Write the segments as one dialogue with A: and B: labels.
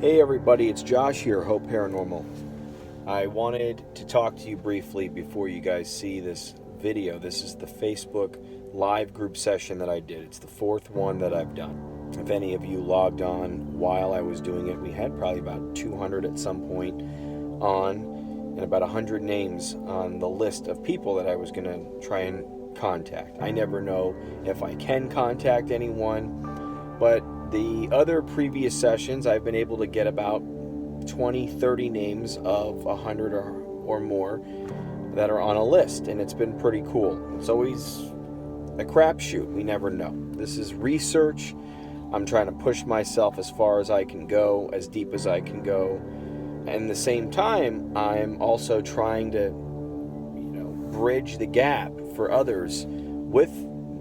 A: Hey everybody, it's Josh here, Hope Paranormal. I wanted to talk to you briefly before you guys see this video. This is the Facebook live group session that I did. It's the fourth one that I've done. If any of you logged on while I was doing it, we had probably about 200 at some point on, and about 100 names on the list of people that I was going to try and contact. I never know if I can contact anyone, but the other previous sessions, I've been able to get about 20, 30 names of 100 or more that are on a list, and it's been pretty cool. It's always a crapshoot. We never know. This is research. I'm trying to push myself as far as I can go, as deep as I can go. And at the same time, I'm also trying to, bridge the gap for others with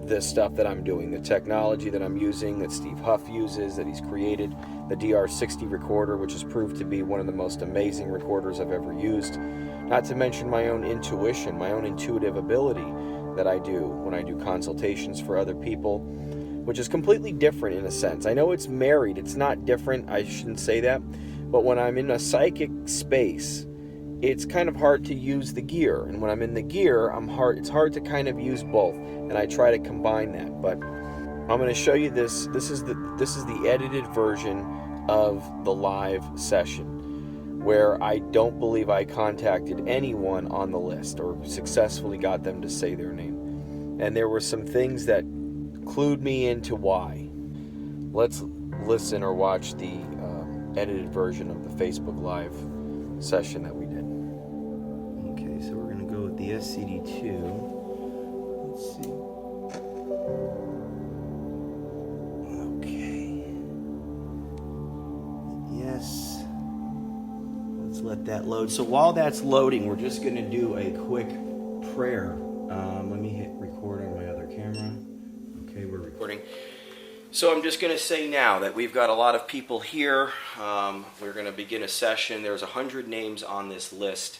A: the stuff that I'm doing, the technology that I'm using, that Steve Huff uses, that he's created, the DR60 recorder, which has proved to be one of the most amazing recorders I've ever used. Not to mention my own intuition, my own intuitive ability that I do when I do consultations for other people, which is completely different in a sense. I know it's married, it's not different, I shouldn't say that, but when I'm in a psychic space, it's kind of hard to use the gear, and when I'm in the gear, it's hard to kind of use both, and I try to combine that. But I'm going to show you this. This is the edited version of the live session, where I don't believe I contacted anyone on the list or successfully got them to say their name, and there were some things that clued me into why. Let's listen or watch the edited version of the Facebook live session that we did. Okay, so we're going to go with the SCD2. Let's see. Okay. Yes. Let's let that load. So while that's loading, we're just going to do a quick prayer. Let me hit record on my other camera. Okay, we're recording. So I'm just going to say now that we've got a lot of people here. We're going to begin a session. There's 100 names on this list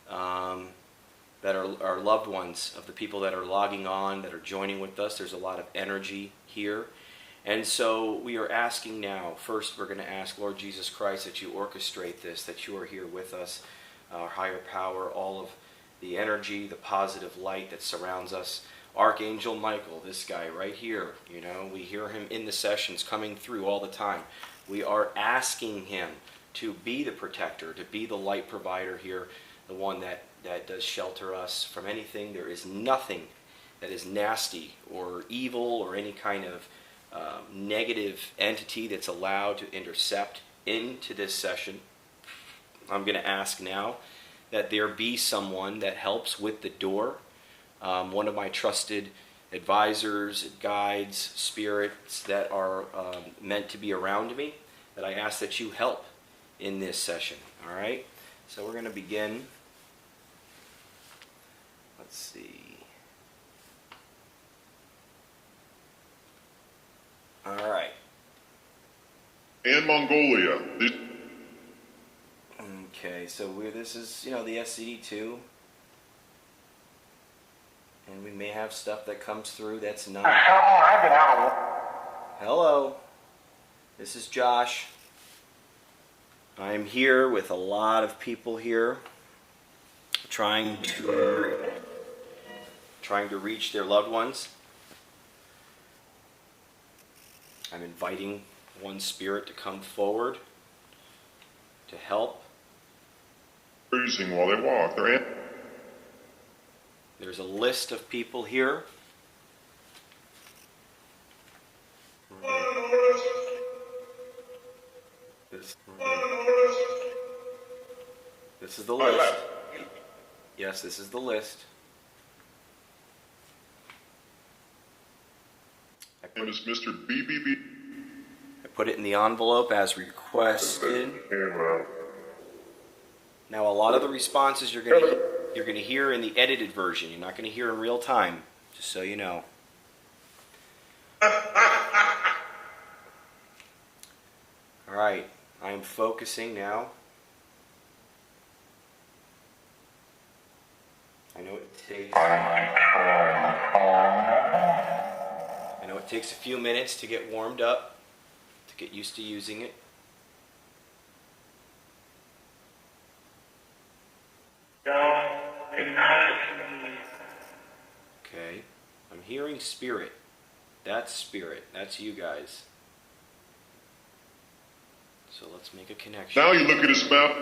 A: that are loved ones of the people that are logging on, that are joining with us. There's a lot of energy here. And so we are asking now, first we're going to ask, Lord Jesus Christ, that you orchestrate this, that you are here with us, our higher power, all of the energy, the positive light that surrounds us. Archangel Michael, this guy right here, we hear him in the sessions coming through all the time. We are asking him to be the protector, to be the light provider here, the one that does shelter us from anything. There is nothing that is nasty or evil or any kind of negative entity that's allowed to intercept into this session. I'm going to ask now that there be someone that helps with the door. One of my trusted advisors, guides, spirits that are meant to be around me, that I ask that you help in this session. All right? So we're going to begin. Let's see. All right.
B: And Mongolia.
A: Okay, so this is, the SCD2. And we may have stuff that comes through that's not. Hello. This is Josh. I'm here with a lot of people here trying to reach their loved ones. I'm inviting one spirit to come forward to help.
B: Freezing while they walk.
A: There's a list of people here. This is the list. Yes, this is the list.
B: My name is Mr. BBB.
A: I put it in the envelope as requested. Now, a lot of the responses you're going to hear in the edited version. You're not going to hear in real time, just so you know. All right, I am focusing now. I know it takes a few minutes to get warmed up, to get used to using it. I'm hearing spirit. That's spirit. That's you guys. So let's make a connection.
B: Now you look at his mouth.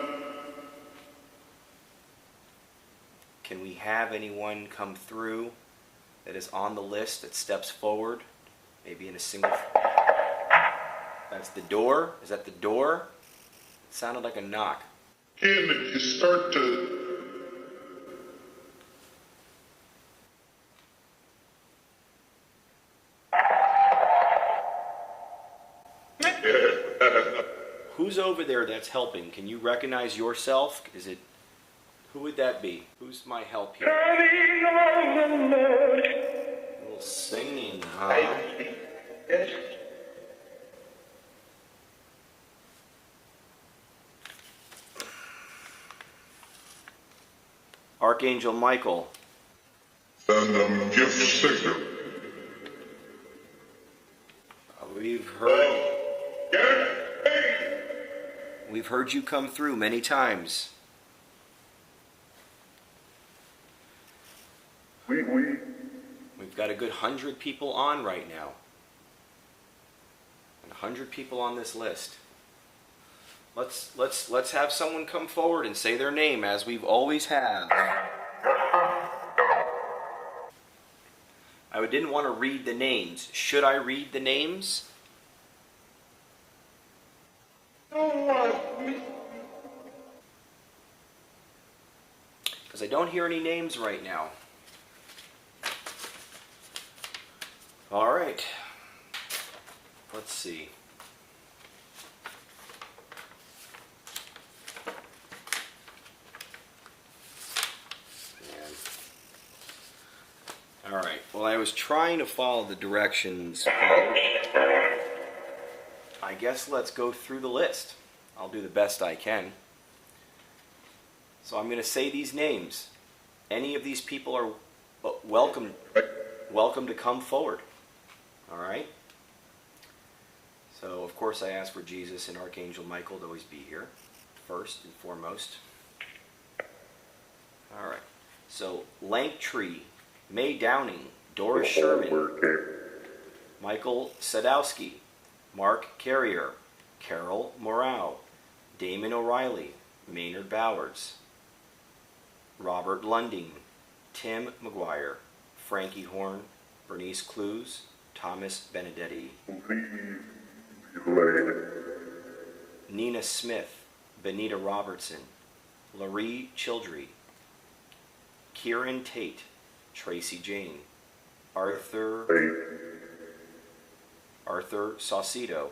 A: Can we have anyone come through that is on the list that steps forward? Maybe in a single... That's the door? Is that the door? It sounded like a knock.
B: Can you start to...
A: Who's over there that's helping? Can you recognize yourself? Who would that be? Who's my help here? A little singing, huh? Archangel Michael.
B: Send them gift signal.
A: We've heard you come through many times. We've got a good 100 people on right now. And 100 people on this list. Let's have someone come forward and say their name as we've always have. I didn't want to read the names. Should I read the names? Because I don't hear any names right now. All right. Let's see. All right. Well, I was trying to follow the directions. I guess let's go through the list. I'll do the best I can. So I'm going to say these names. Any of these people are welcome to come forward. All right? So, of course, I ask for Jesus and Archangel Michael to always be here, first and foremost. All right. So, Lanktree, May Downing, Doris Sherman, Michael Sadowski, Mark Carrier, Carol Morrow, Damon O'Reilly, Maynard Bowers, Robert Lunding, Tim McGuire, Frankie Horn, Bernice Clues, Thomas Benedetti, Nina Smith, Benita Robertson, Laree Childry, Kieran Tate, Tracy Jane, Arthur Saucedo,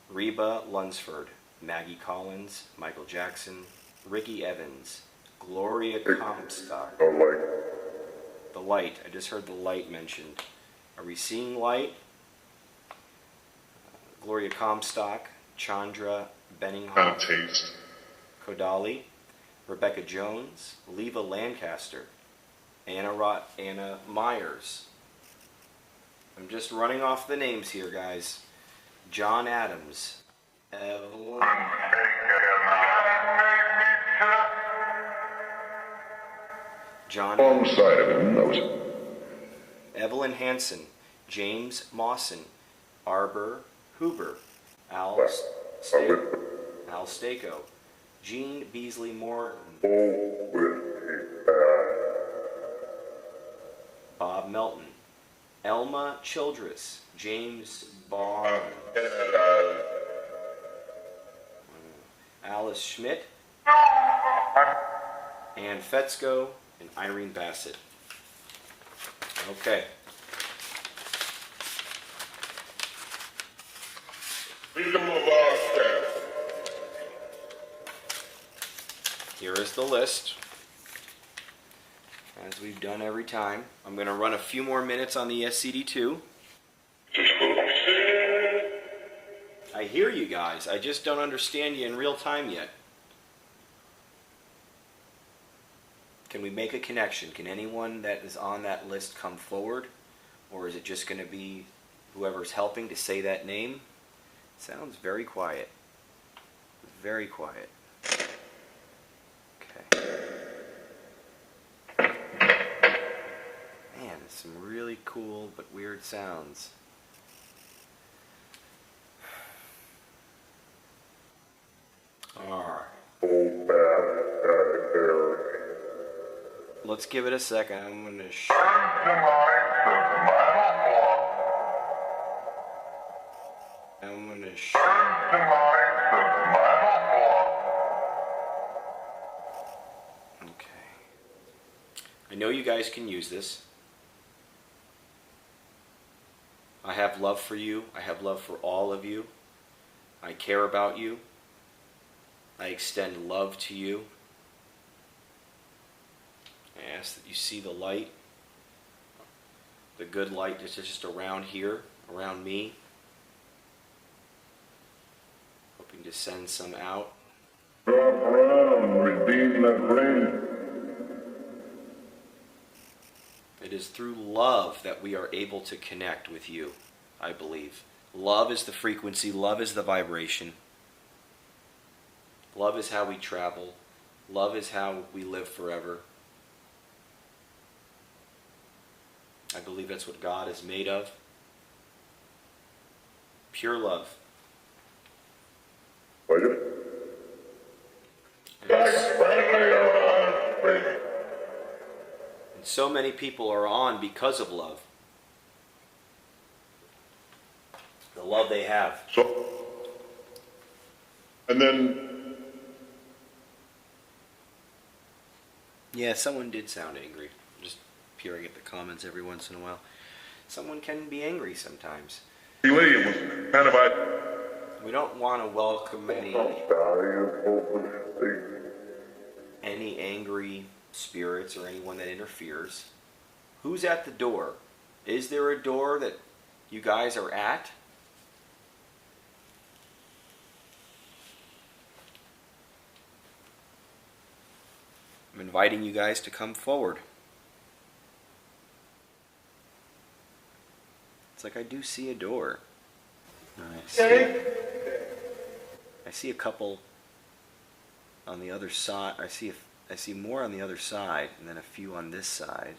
A: Reba Lunsford, Maggie Collins, Michael Jackson, Ricky Evans, Gloria Comstock. The Light. I just heard the Light mentioned. Are we seeing Light? Gloria Comstock, Chandra Benninghoff,
B: Taste.
A: Kodali, Rebecca Jones, Leva Lancaster, Anna Myers. I'm just running off the names here, guys. John Adams,
B: Alongside of him, knows.
A: Evelyn Hansen, James Mawson, Arbor Huber, Al Staco, Jean Beasley Morton, Bob Melton, Elma Childress, James Barr, Alice Schmidt, Ann Fetzko, and Irene Bassett. Okay. Here is the list, as we've done every time. I'm going to run a few more minutes on the SCD2. I hear you guys. I just don't understand you in real time yet. Can we make a connection? Can anyone that is on that list come forward? Or is it just going to be whoever's helping to say that name? Sounds very quiet. Very quiet. Okay. Man, there's some really cool but weird sounds. Alright. Let's give it a second. I'm going to Okay. I know you guys can use this. I have love for you. I have love for all of you. I care about you. I extend love to you. I ask that you see the light, the good light that's just around here, around me. Hoping to send some out.
B: Redeem that ring.
A: It is through love that we are able to connect with you, I believe. Love is the frequency. Love is the vibration. Love is how we travel. Love is how we live forever. I believe that's what God is made of. Pure love. And so many people are on because of love. The love they have.
B: So, and then,
A: Yeah, someone did sound angry. Just peering at the comments every once in a while. Someone can be angry sometimes.
B: William was kind of
A: We don't want to welcome any angry spirits or anyone that interferes. Who's at the door? Is there a door that you guys are at? I'm inviting you guys to come forward. It's like I do see a door. I see a couple on the other side. I see more on the other side, and then a few on this side.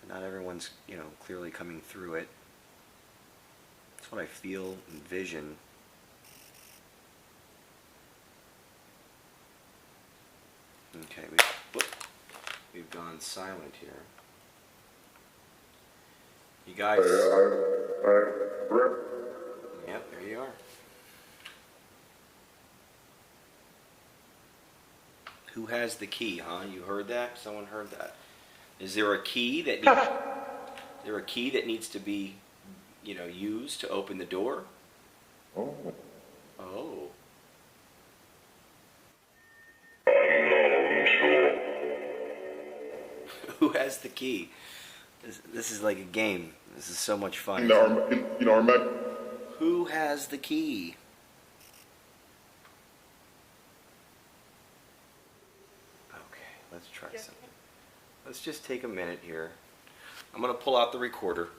A: But not everyone's, clearly coming through it. That's what I feel and vision. Okay, we've gone silent here. You guys. Yep, there you are. Who has the key, huh? You heard that? Someone heard that. Is there a key that needs to be, used to open the door?
B: Oh.
A: Oh. Who has the key? This is like a game. This is so much fun. Who has the key? Okay, let's try something. Let's just take a minute here. I'm going to pull out the recorder.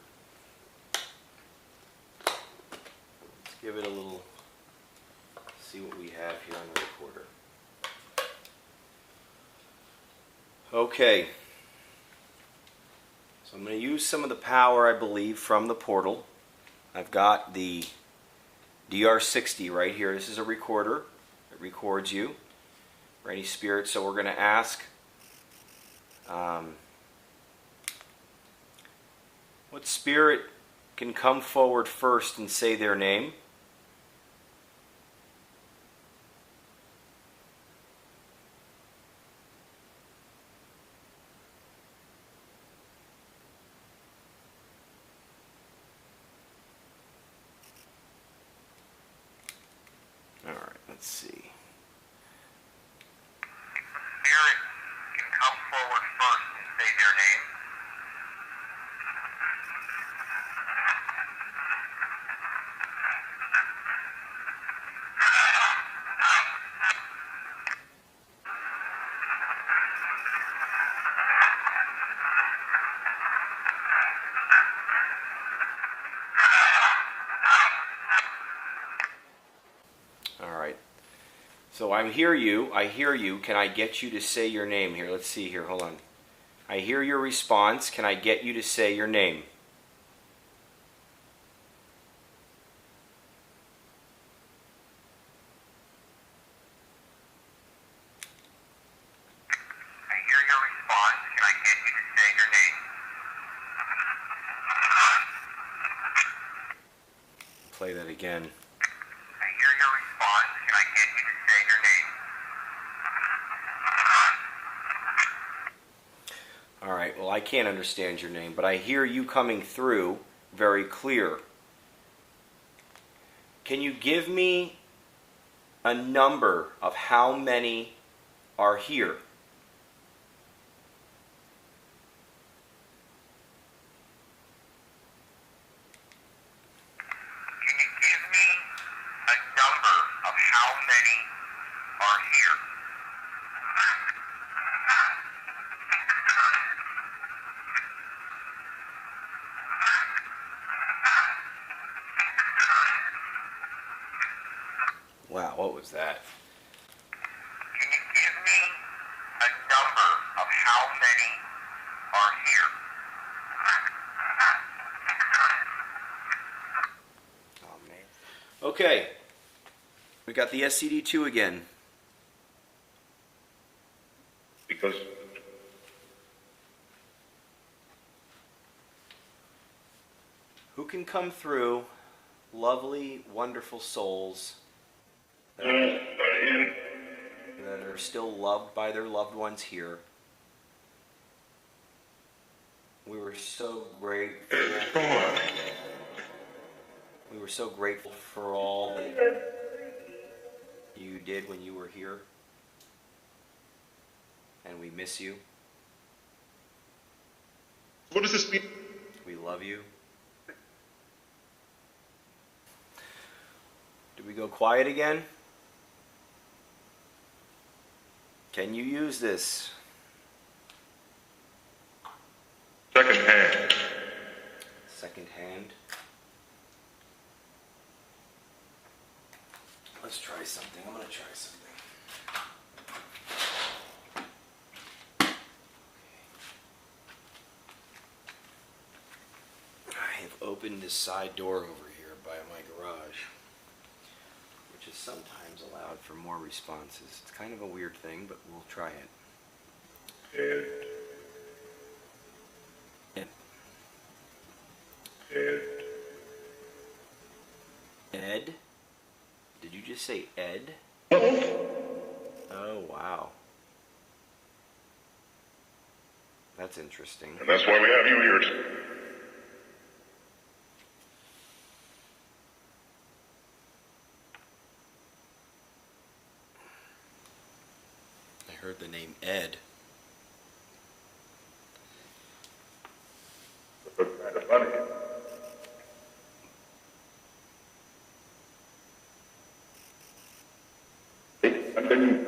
A: Let's give it a little, see what we have here on the recorder. Okay. So I'm going to use some of the power, I believe, from the portal. I've got the DR60 right here. This is a recorder. It records you for any spirit. So we're going to ask, what spirit can come forward first and say their name? Let's see.
C: Spirit can come forward first and say their name.
A: So I hear you. I hear you. Can I get you to say your name here? Let's see here. Hold on. I hear your response. Can I get you to say your name?
C: I hear your response. Can I get you to say your name?
A: Play that again.
C: I hear your response. Can I get you to say your name?
A: All right. Well, I can't understand your name, but I hear you coming through very clear. Can you give me a number of how many are here?
C: Can you give me a number of how many are here?
A: Wow, what was that?
C: Can you give me a number of how many are here?
A: Oh, man. Okay. We got the SCD-2 again.
B: Because
A: Who can come through? Lovely, wonderful souls that are still loved by their loved ones here. We were so grateful. We were so grateful for all that you did when you were here. And we miss you.
B: what does this mean?
A: We love you. Did we go quiet again? Can you use this?
B: Second hand.
A: Second hand. Let's try something. I'm going to try something. I have opened this side door over here by my garage, which is sometimes allowed for more responses. It's kind of a weird thing, but we'll try it.
B: Ed.
A: Ed.
B: Ed.
A: Ed? Did you just say Ed? Oh, wow. That's interesting.
B: And that's why we have you here.
A: I heard the name Ed.
B: That's kind of funny. And then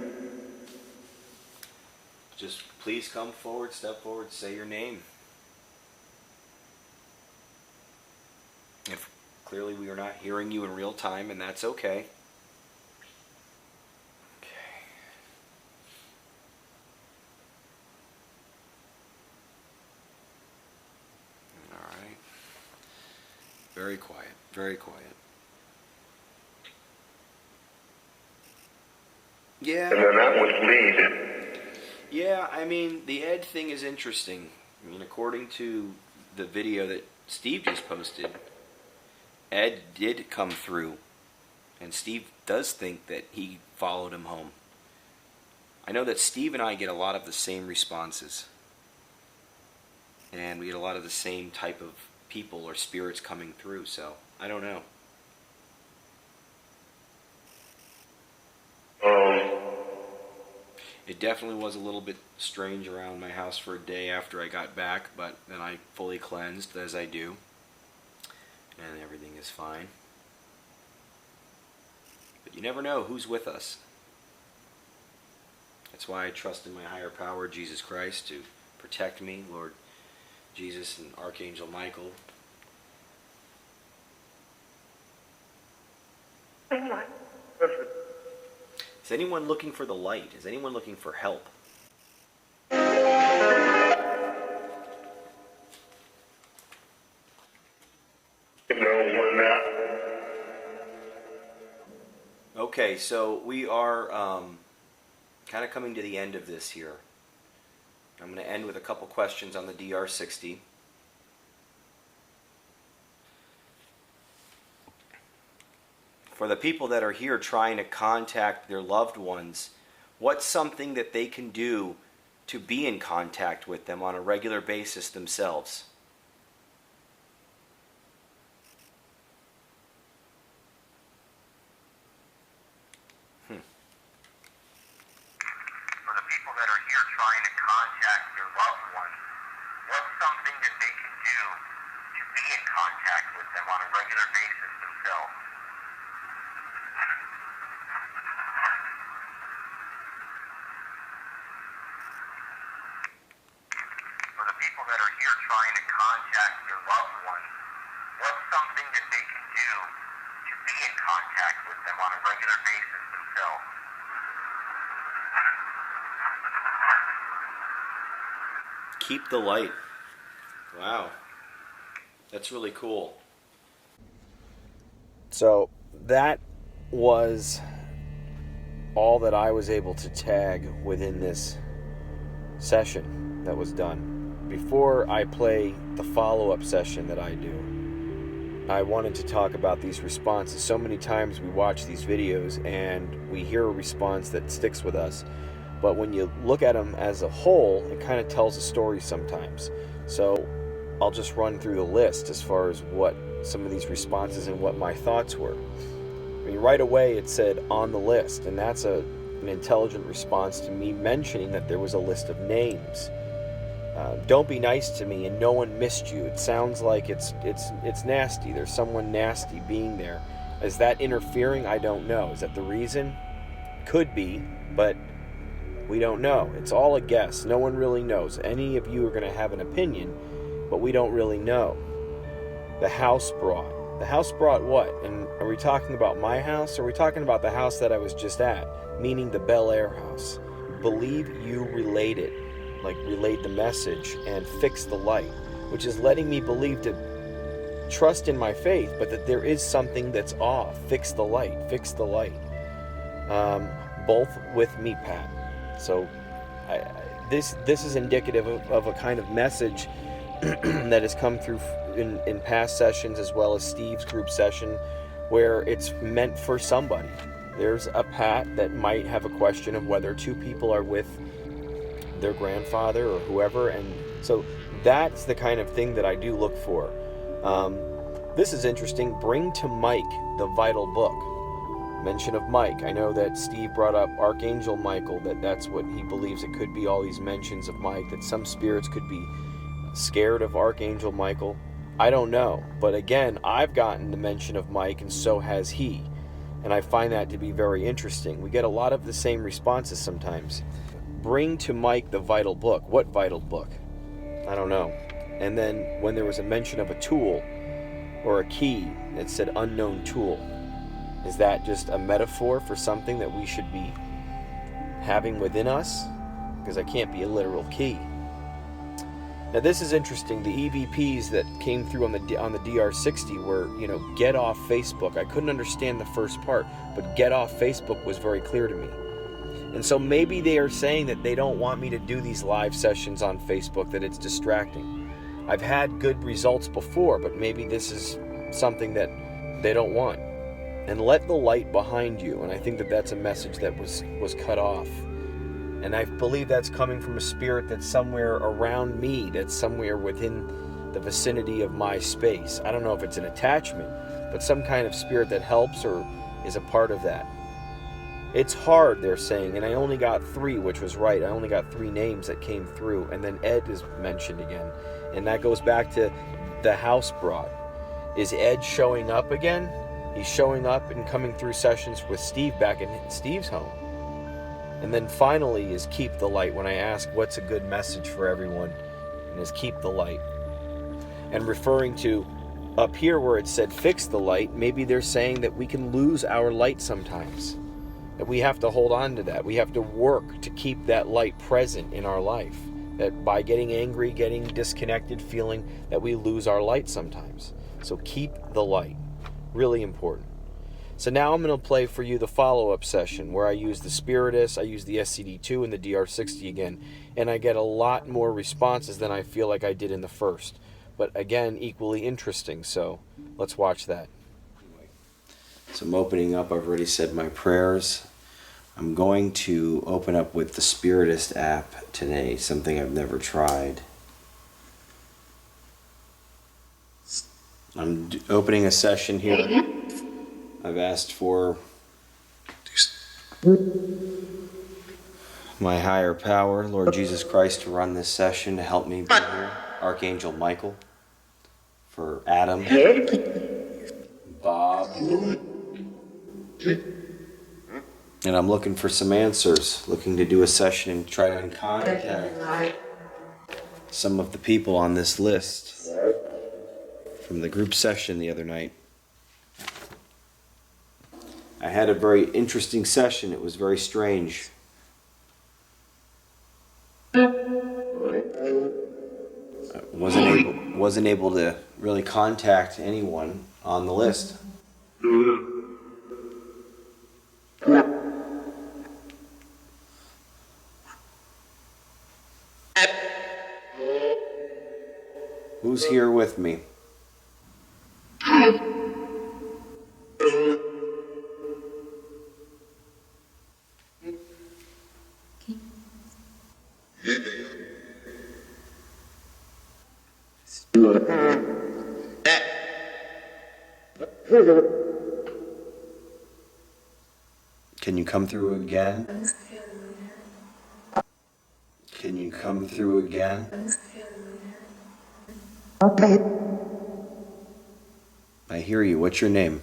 A: Just please come forward, step forward, say your name. If clearly we are not hearing you in real time, and that's okay. Okay. All right. Very quiet, very quiet. Yeah.
B: and then that would lead.
A: Yeah, I mean, the Ed thing is interesting. I mean, according to the video that Steve just posted, Ed did come through, and Steve does think that he followed him home. I know that Steve and I get a lot of the same responses, and we get a lot of the same type of people or spirits coming through, so I don't know. It definitely was a little bit strange around my house for a day after I got back, but then I fully cleansed, as I do, and everything is fine. But you never know who's with us. That's why I trust in my higher power, Jesus Christ, to protect me, Lord Jesus and Archangel Michael. Is anyone looking for the light? Is anyone looking for help?
B: We're not.
A: Okay, so we are kind of coming to the end of this here. I'm going to end with a couple questions on the DR60. For the people that are here trying to contact their loved ones, what's something that they can do to be in contact with them on a regular basis themselves?
C: For the people that are here trying to contact their loved ones, what's something that they can do to be in contact with them on a regular basis themselves? For the people that are here trying to contact their loved ones, what's something that they can do to be in contact with them on a regular basis themselves?
A: Keep the light. Wow. That's really cool. So that was all that I was able to tag within this session that was done. Before I play the follow-up session that I do, I wanted to talk about these responses. So many times we watch these videos and we hear a response that sticks with us. But when you look at them as a whole, it kind of tells a story sometimes. So I'll just run through the list as far as what some of these responses and what my thoughts were. I mean, right away it said on the list, and that's an intelligent response to me mentioning that there was a list of names. Don't be nice to me and no one missed you. It sounds like it's nasty. There's someone nasty being there. Is that interfering? I don't know. Is that the reason? Could be, but we don't know. It's all a guess. No one really knows. Any of you are going to have an opinion, but we don't really know. The house brought. The house brought what? And are we talking about my house? Or are we talking about the house that I was just at? Meaning the Bel Air house. Believe you related. Like relayed the message and fix the light. Which is letting me believe to trust in my faith, but that there is something that's off. Fix the light. Fix the light. Both with me, Pat. So this is indicative of a kind of message that has come through in past sessions as well as Steve's group session where it's meant for somebody. There's a Pat that might have a question of whether two people are with their grandfather or whoever, and so that's the kind of thing that I do look for. This is interesting. Bring to Mike the vital book. Mention of Mike. I know that Steve brought up Archangel Michael, that's what he believes it could be, all these mentions of Mike, that some spirits could be scared of Archangel Michael. I don't know. But again, I've gotten the mention of Mike and so has he. And I find that to be very interesting. We get a lot of the same responses sometimes. Bring to Mike the vital book. What vital book? I don't know. And then when there was a mention of a tool or a key, it said unknown tool. Is that just a metaphor for something that we should be having within us? Because I can't be a literal key. Now this is interesting. The EVPs that came through on the DR60 were, get off Facebook. I couldn't understand the first part, but get off Facebook was very clear to me. And so maybe they are saying that they don't want me to do these live sessions on Facebook, that it's distracting. I've had good results before, but maybe this is something that they don't want. And let the light behind you. And I think that that's a message that was cut off. And I believe that's coming from a spirit that's somewhere around me, that's somewhere within the vicinity of my space. I don't know if it's an attachment, but some kind of spirit that helps or is a part of that. It's hard, they're saying, and I only got 3, which was right. I only got 3 names that came through, and then Ed is mentioned again. And that goes back to the house brought. Is Ed showing up again? He's showing up and coming through sessions with Steve back in Steve's home. And then finally is keep the light. When I ask what's a good message for everyone, and is keep the light. And referring to up here where it said fix the light, maybe they're saying that we can lose our light sometimes. That we have to hold on to that. We have to work to keep that light present in our life. That by getting angry, getting disconnected, feeling that we lose our light sometimes. So keep the light. Really important. So now I'm going to play for you the follow-up session where I use the Spiritus, I use the SCD2 and the DR60 again, and I get a lot more responses than I feel like I did in the first. But again, equally interesting, so let's watch that. So I'm opening up, I've already said my prayers. I'm going to open up with the Spiritist app today, something I've never tried. I'm opening a session here. I've asked for my higher power, Lord Jesus Christ, to run this session to help me be here. Archangel Michael, for Adam, Bob, and I'm looking for some answers, looking to do a session and try to contact some of the people on this list from the group session the other night. I had a very interesting session. It was very strange. I wasn't able to really contact anyone on the list. Who's here with me? Can you come through again? Can you come through again? I hear you. What's your name?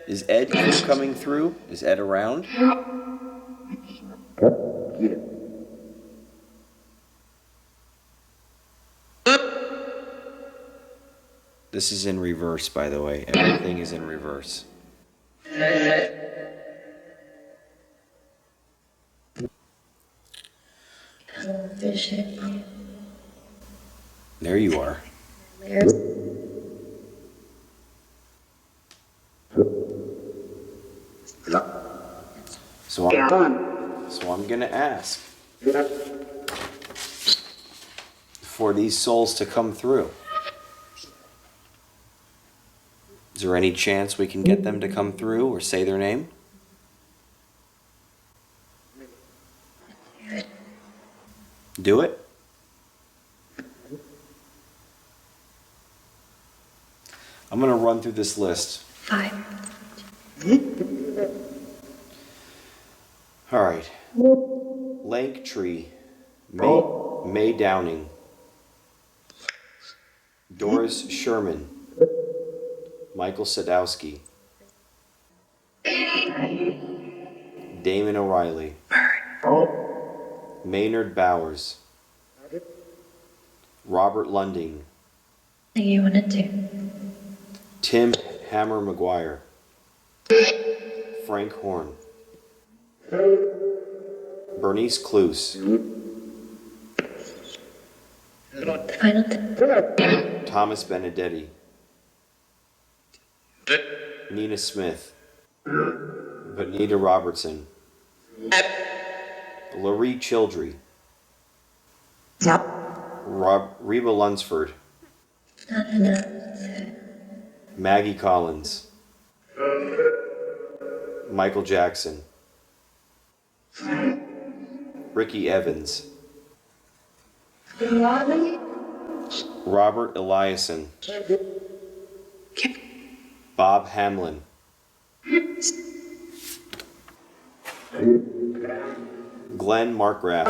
A: Is Ed coming through? Is Ed around? This is in reverse, by the way. Everything is in reverse. There you are. So I'm going to ask for these souls to come through. Is there any chance we can get them to come through or say their name? Do it? I'm going to run through this list.
D: 5.
A: All right. Lanktree, May Downing, Doris Sherman, Michael Sadowski, Damon O'Reilly, Maynard Bowers, Robert Lunding,
D: You want to do?
A: Tim Hammer McGuire, Frank Horn, Bernice Cluse,
D: The final 10.
A: Thomas Benedetti, Nina Smith, Benita Robertson, Laurie Childry, Reba Lunsford,
D: Not enough.
A: Maggie Collins, Michael Jackson, Ricky Evans, Robert Eliason, Bob Hamlin, Glenn Markgraf,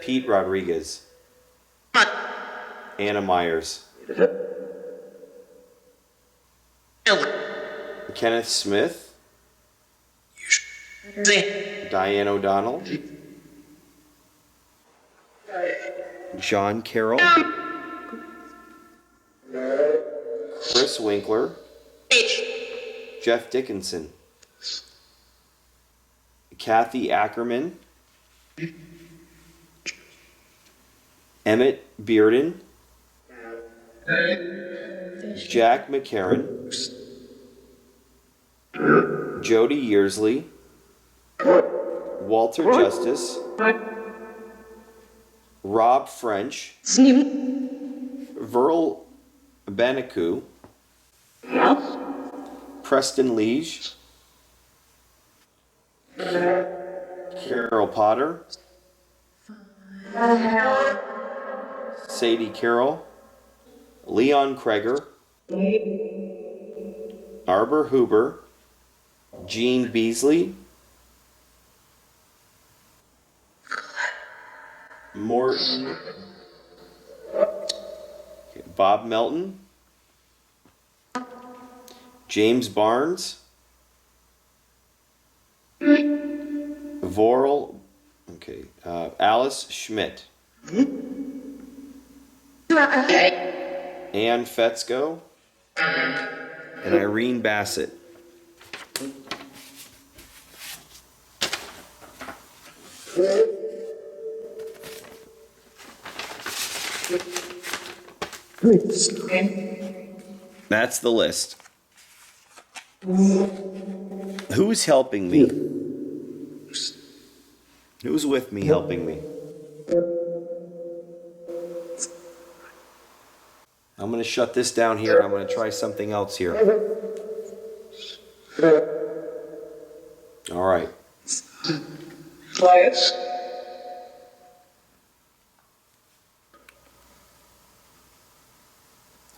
A: Pete Rodriguez, Anna Myers, Kenneth Smith, Diane O'Donnell, John Carroll, Chris Chris Winkler, Jeff Dickinson, Kathy Ackerman, Emmett Bearden, Jack McCarran, Jody Yearsley, Walter Justice, Rob French, Verl Banaku, Preston Liege, Carol Potter, Sadie Carroll, Leon Kreger, Arbor Huber, Gene Beasley, Morton, Bob Melton, James Barnes, Vorl, Alice Schmidt, Ann Fetzko, and Irene Bassett. That's the list. Who's helping me? Who's with me helping me? I'm going to shut this down here and I'm going to try something else here. All right.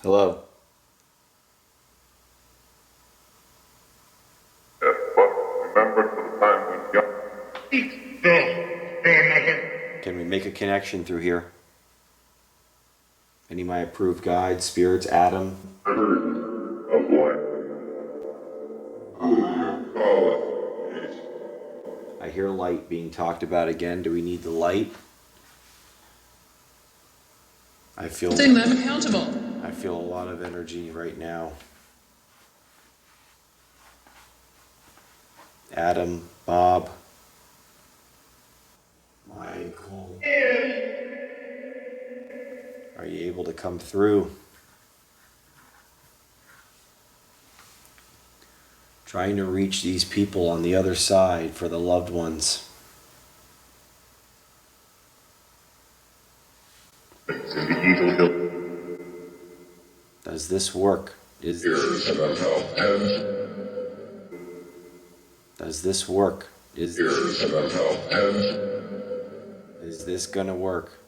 A: Hello.
B: Yes, but remember to the time when young.
A: Can we make a connection through here? Any of my approved guides, spirits, Adam? I hear light being talked about again. Do we need the light? I feel
E: Holding them accountable.
A: I feel a lot of energy right now. Adam, Bob, Michael. Are you able to come through? Trying to reach these people on the other side for the loved ones. Does this work? Does this work? Is this gonna work?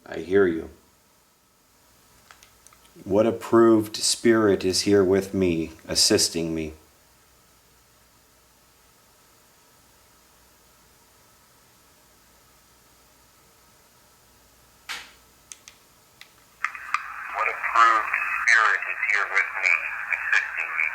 A: I hear you. What approved spirit is here with me, assisting me?
C: What approved spirit is here with me, assisting me?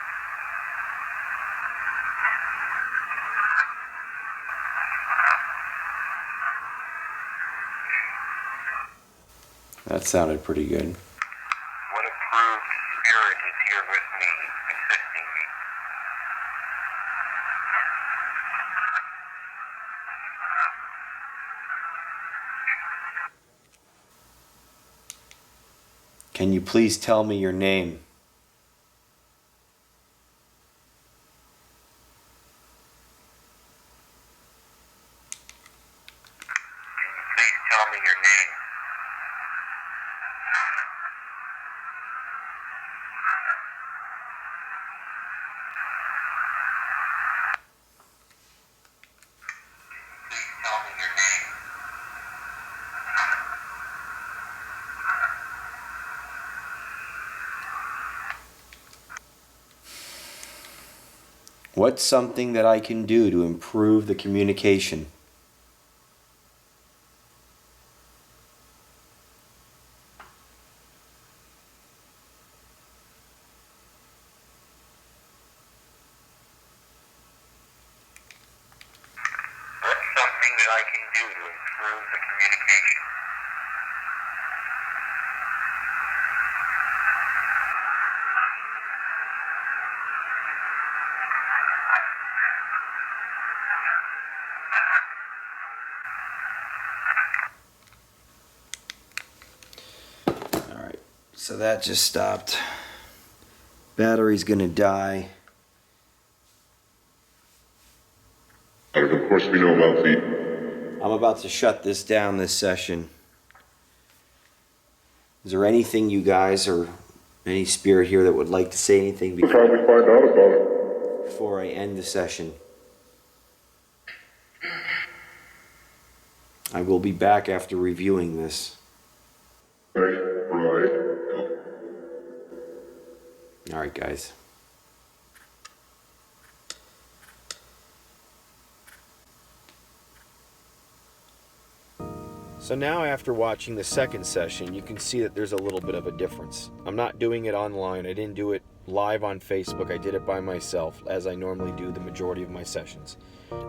A: That sounded pretty good.
C: What approved spirit is here with me, assisting me?
A: Can you please tell me your name?
C: Please tell me your name. Please tell me your name.
A: What's something that I can do to improve the communication?
C: through the communication.
A: Alright, so that just stopped. Battery's gonna die.
B: And of course we know about the...
A: I'm about to shut this down, this session. Is there anything you guys or any spirit here that would like to say anything
B: We'll probably find out about it.
A: before I end the session? I will be back after reviewing this.
B: Right.
A: Alright, guys. So now after watching the second session, you can see that there's a little bit of a difference. I'm not doing it online. I didn't do it live on Facebook. I did it by myself, as I normally do the majority of my sessions.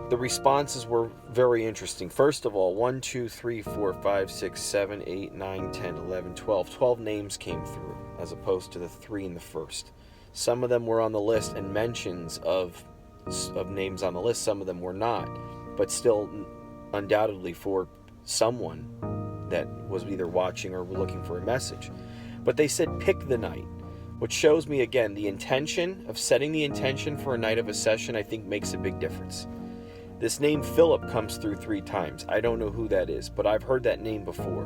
A: The responses were very interesting. First of all, 1, 2, 3, 4, 5, 6, 7, 8, 9, 10, 11, 12. 12 names came through, as opposed to the 3 in the first. Some of them were on the list and mentions of names on the list. Some of them were not, but still undoubtedly for someone that was either watching or looking for a message. But they said pick the night, which shows me again the intention of setting the intention for a night of a session. I think makes a big difference. This name Philip comes through 3 times. I don't know who that is, but I've heard that name before.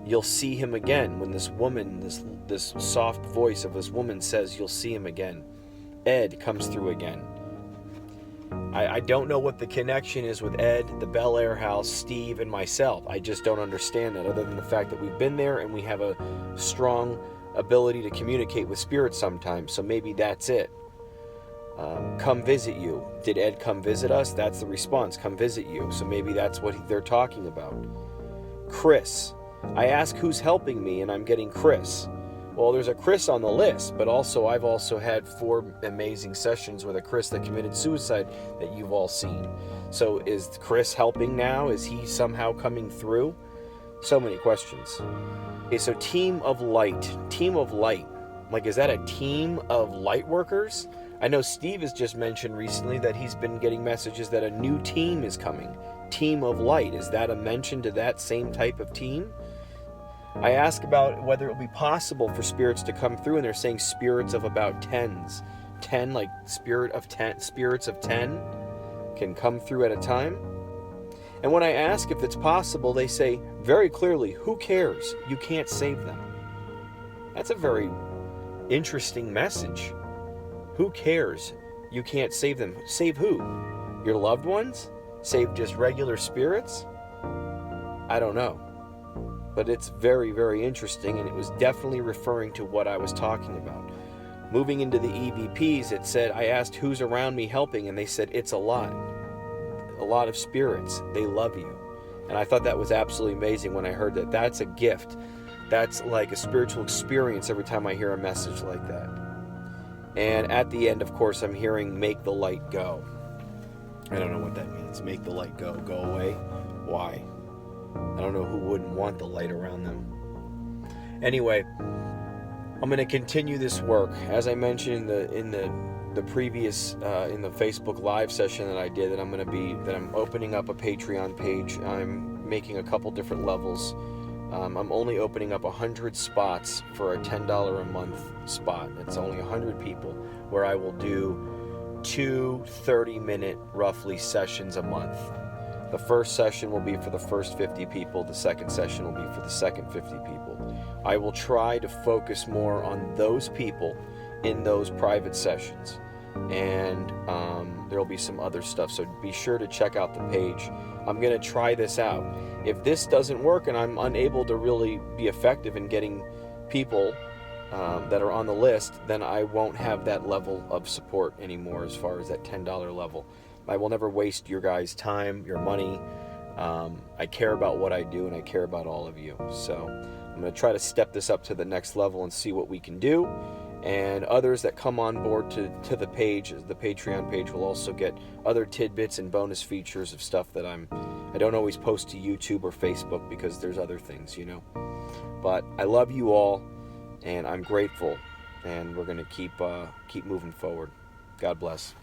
A: You'll see him again when this woman, this soft voice of this woman says you'll see him again. Ed comes through again. I don't know what the connection is with Ed, the Bel Air house, Steve, and myself. I just don't understand that, other than the fact that we've been there and we have a strong ability to communicate with spirits sometimes. So maybe that's it. Come visit you. Did Ed come visit us? That's the response. Come visit you. So maybe that's what they're talking about. Chris. I ask who's helping me, and I'm getting Chris. Well, there's a Chris on the list, but also I've also had 4 amazing sessions with a Chris that committed suicide that you've all seen. So is Chris helping now? Is he somehow coming through? So many questions. Okay, so team of light. Team of light. Like, is that a team of light workers? I know Steve has just mentioned recently that he's been getting messages that a new team is coming. Team of light. Is that a mention to that same type of team? I ask about whether it will be possible for spirits to come through, and they're saying spirits of about 10s. 10, like spirits of 10 can come through at a time. And when I ask if it's possible, they say very clearly, who cares? You can't save them. That's a very interesting message. Who cares? You can't save them. Save who? Your loved ones? Save just regular spirits? I don't know. But it's very, very interesting, and it was definitely referring to what I was talking about. Moving into the EVPs, it said, I asked who's around me helping, and they said, it's a lot. A lot of spirits. They love you. And I thought that was absolutely amazing when I heard that. That's a gift. That's like a spiritual experience every time I hear a message like that. And at the end, of course, I'm hearing make the light go. I don't know what that means. Make the light go. Go away? Why? I don't know who wouldn't want the light around them. Anyway, I'm going to continue this work. As I mentioned in the previous in the Facebook Live session that I did, that I'm opening up a Patreon page. I'm making a couple different levels. I'm only opening up 100 spots for a $10 a month spot. It's only 100 people, where I will do 2 30-minute roughly sessions a month. The first session will be for the first 50 people. The second session will be for the second 50 people. I will try to focus more on those people in those private sessions. And there will be some other stuff, so be sure to check out the page. I'm going to try this out. If this doesn't work and I'm unable to really be effective in getting people that are on the list, then I won't have that level of support anymore as far as that $10 level. I will never waste your guys' time, your money. I care about what I do, and I care about all of you. So I'm going to try to step this up to the next level and see what we can do. And others that come on board to the page, the Patreon page, will also get other tidbits and bonus features of stuff that I'm I don't always post to YouTube or Facebook because there's other things, you know. But I love you all, and I'm grateful, and we're going to keep moving forward. God bless.